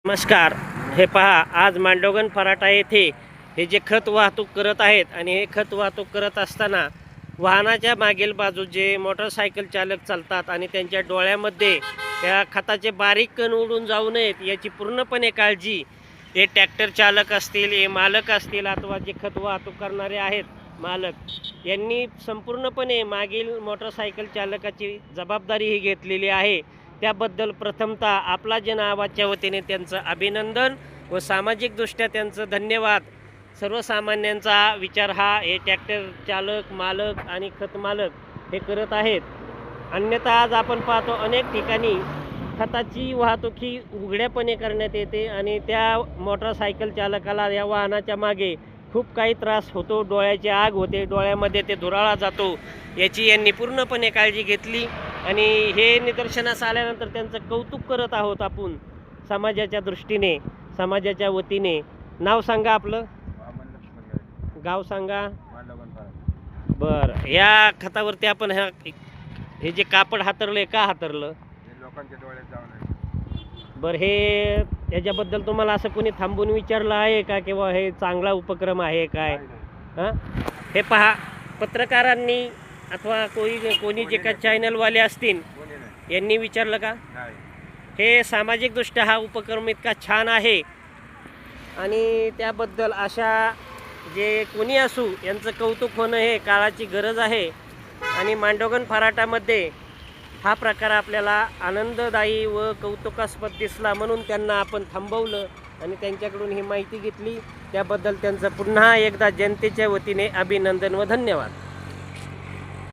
नमस्कार. हे पहा, आज मांडोगण फराटा येथे हे जे खत वाहतूक करत आहेत आणि हे खत वाहतूक करत असताना वाहनाच्या मागील बाजू जे मोटरसायकल चालक चालतात आणि त्यांच्या डोळ्यामध्ये त्या खताचे बारीक कण उडून जाऊ नयेत याची पूर्णपणे काळजी हे ट्रॅक्टर चालक असतील, हे मालक असतील अथवा जे खत वाहतूक करणारे आहेत मालक यांनी संपूर्णपणे मागील मोटरसायकल चालकाची जबाबदारी ही घेतलेली आहे. त्याबद्दल प्रथमतः आपला जन आवाजच्या वतीने त्यांचं अभिनंदन व सामाजिकदृष्ट्या त्यांचं धन्यवाद. सर्वसामान्यांचा विचार हा हे ट्रॅक्टर चालक, मालक आणि खत मालक हे करत आहेत. अन्यथा आज आपण पाहतो अनेक ठिकाणी खताची वाहतूक ही उघड्यापणे करण्यात येते आणि त्या मोटरसायकल चालकाला या वाहनाच्या मागे खूप काही त्रास होतो, डोळ्याची आग होते, डोळ्यामध्ये ते धुराळा जातो. याची यांनी पूर्णपणे काळजी घेतली आणि हे निदर्शनास आल्यानंतर त्यांचं कौतुक करत आहोत आपण समाजाच्या दृष्टीने, समाजाच्या वतीने. नाव सांगा आपलं, गाव सांगा. बरं, या खतावरती आपण हे जे कापड हातरलं का हातरलं? लोकांच्या डोळ्यात जाऊन. बरं, हे याच्याबद्दल तुम्हाला असं कोणी थांबून विचारलं आहे का किंवा हे चांगला उपक्रम आहे काय? हां, हे पहा, पत्रकारांनी अथवा कोणी जे का चॅनलवाले असतील यांनी विचारलं का? हे सामाजिकदृष्ट्या हा उपक्रम इतका छान आहे आणि त्याबद्दल अशा जे कोणी असू यांचं कौतुक होणं हे काळाची गरज आहे. आणि मांडोगण फराटामध्ये हा प्रकार आपल्याला आनंददायी व कौतुकास्पद दिसला म्हणून त्यांना आपण थांबवलं आणि त्यांच्याकडून ही माहिती घेतली. त्याबद्दल त्यांचं पुन्हा एकदा जनतेच्या वतीने अभिनंदन व धन्यवाद.